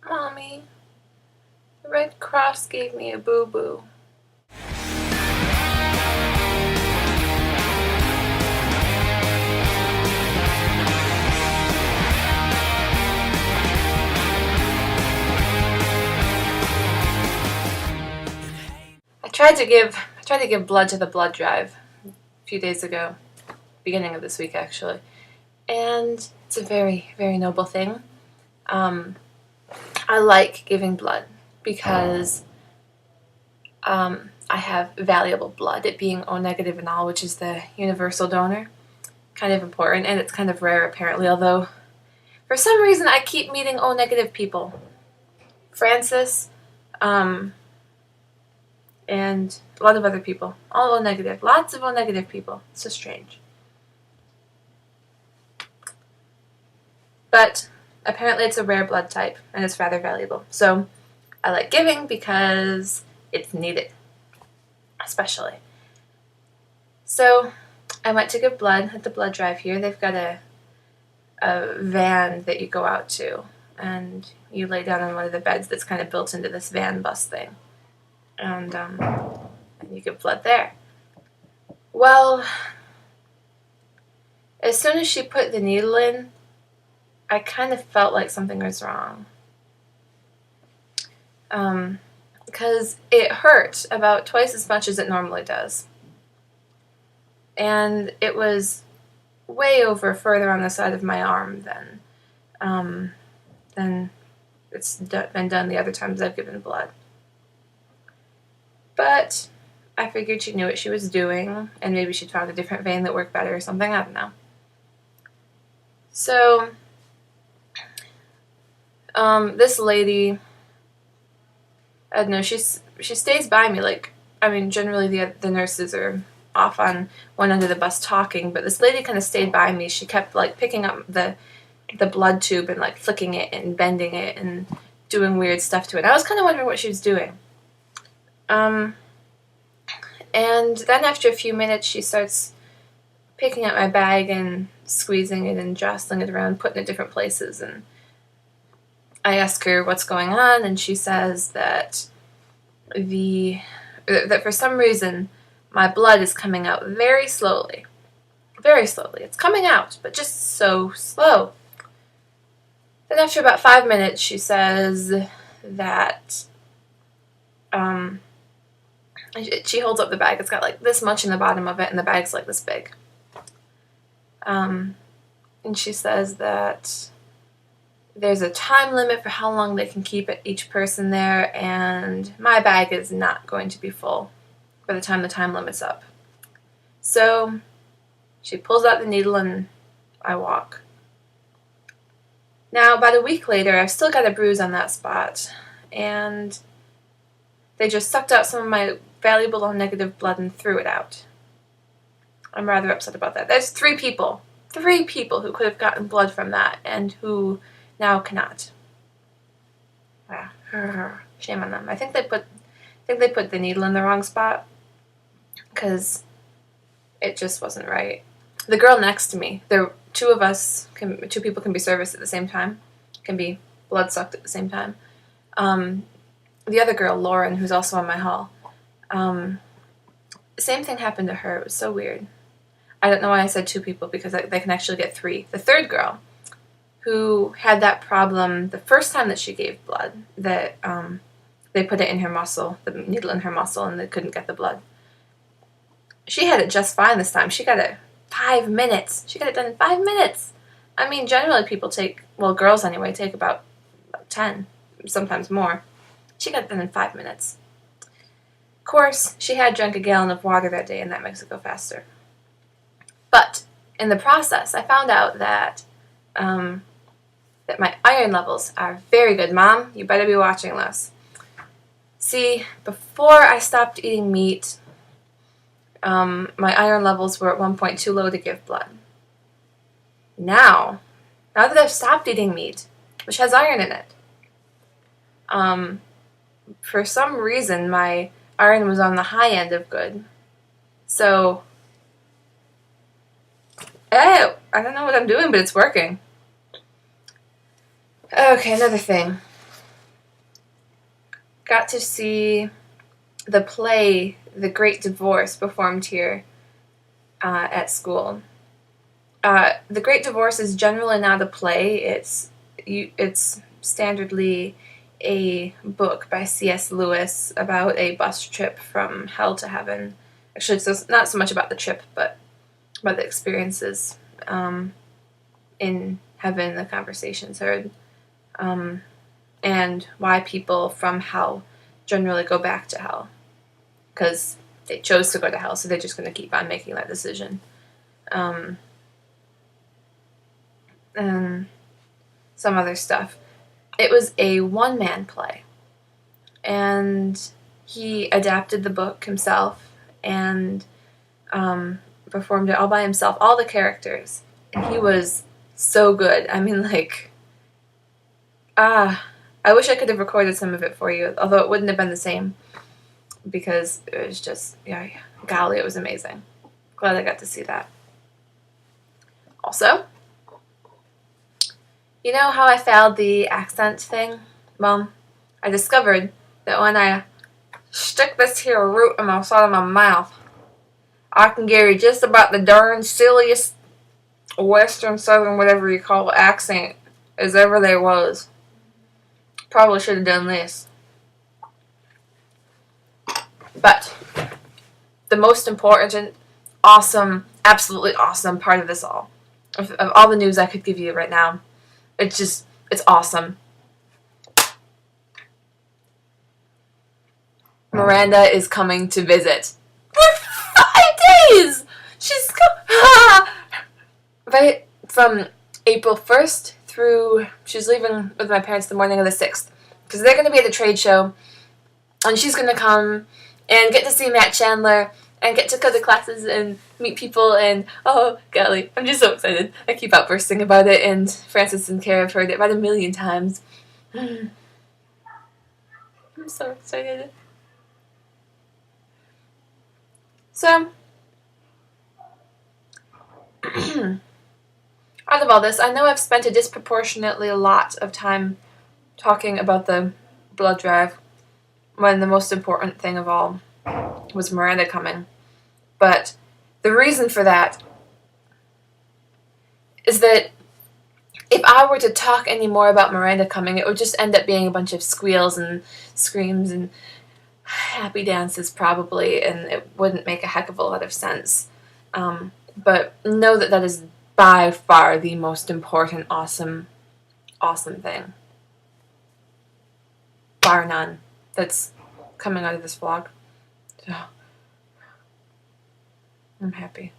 Mommy, the Red Cross gave me a boo-boo. I tried to give blood to the blood drive a few days ago, beginning of this week actually, and it's a very, very noble thing. I like giving blood because I have valuable blood, it being O negative and all, which is the universal donor. Kind of important, and it's kind of rare apparently, although for some reason I keep meeting O negative people. Francis, and a lot of other people. All O negative. Lots of O negative people. It's so strange. But apparently it's a rare blood type, and it's rather valuable. So I like giving because it's needed, especially. So I went to give blood at the blood drive here. They've got a van that you go out to, and you lay down on one of the beds that's kind of built into this van bus thing. And you give blood there. Well, as soon as she put the needle in, I kind of felt like something was wrong. Because it hurt about twice as much as it normally does. And it was way over further on the side of my arm than it's been done the other times I've given blood. But I figured she knew what she was doing, and maybe she'd found a different vein that worked better or something, I don't know. So, this lady, I don't know, she stays by me, like, I mean, generally the nurses are off on one end of the bus talking, but this lady kind of stayed by me. She kept, like, picking up the blood tube and, like, flicking it and bending it and doing weird stuff to it. I was kind of wondering what she was doing. And then after a few minutes, she starts picking up my bag and squeezing it and jostling it around, putting it different places. And I ask her what's going on, and she says that that for some reason my blood is coming out very slowly. Very slowly. It's coming out, but just so slow. Then after about 5 minutes, she says that she holds up the bag. It's got like this much in the bottom of it, and the bag's like this big. And she says that there's a time limit for how long they can keep each person there, and my bag is not going to be full by the time the time limit's up. So she pulls out the needle and I walk. Now, about a week later, I've still got a bruise on that spot, and they just sucked out some of my valuable O negative blood and threw it out. I'm rather upset about that. There's 3 people who could have gotten blood from that and who now cannot. Shame on them. I think they put the needle in the wrong spot because it just wasn't right. The girl next to me, two people can be serviced at the same time, can be blood sucked at the same time. The other girl, Lauren, who's also in my hall, same thing happened to her. It was so weird. I don't know why I said 2 people, because they can actually get 3. The third girl, who had that problem the first time that she gave blood, that they put it in her muscle, the needle in her muscle, and they couldn't get the blood. She had it just fine this time. She got it 5 minutes. She got it done in 5 minutes. I mean, generally people girls anyway, take about 10, sometimes more. She got it done in 5 minutes. Of course, she had drank a gallon of water that day, and that makes it go faster. But in the process, I found out that my iron levels are very good. Mom, you better be watching this. See, before I stopped eating meat, my iron levels were at one point too low to give blood. Now that I've stopped eating meat, which has iron in it, for some reason my iron was on the high end of good. So, I don't know what I'm doing, but it's working. Okay, another thing. got to see the play The Great Divorce performed here at school. The Great Divorce is generally not a play. It's standardly a book by C.S. Lewis about a bus trip from hell to heaven. Actually, it's not so much about the trip, but about the experiences in heaven, the conversations heard, and why people from hell generally go back to hell. Because they chose to go to hell, so they're just going to keep on making that decision. And some other stuff. It was a one-man play, and he adapted the book himself and performed it all by himself, all the characters, and he was so good. I mean, like, I wish I could have recorded some of it for you, although it wouldn't have been the same, because it was just, yeah, golly, it was amazing. Glad I got to see that. Also, you know how I failed the accent thing? Well, I discovered that when I stick this here root in my side of my mouth, I can give you just about the darn silliest Western, Southern, whatever you call it, accent as ever there was. Probably should have done this. But the most important, awesome, absolutely awesome part of this all, of all the news I could give you right now, it's awesome. Miranda is coming to visit. For 5 days! She's right from April 1st through, she's leaving with my parents the morning of the 6th. Because they're going to be at the trade show, and she's going to come and get to see Matt Chandler and get to go to classes and meet people, and oh golly, I'm just so excited. I keep outbursting about it, and Francis and Kara have heard it about 1,000,000 times. I'm so excited. So, out of all this, I know I've spent a disproportionately lot of time talking about the blood drive, when the most important thing of all was Miranda coming. But the reason for that is that if I were to talk any more about Miranda coming, it would just end up being a bunch of squeals and screams and happy dances probably, and it wouldn't make a heck of a lot of sense. But know that that is by far the most important, awesome thing. Bar none. That's coming out of this vlog. So, I'm happy.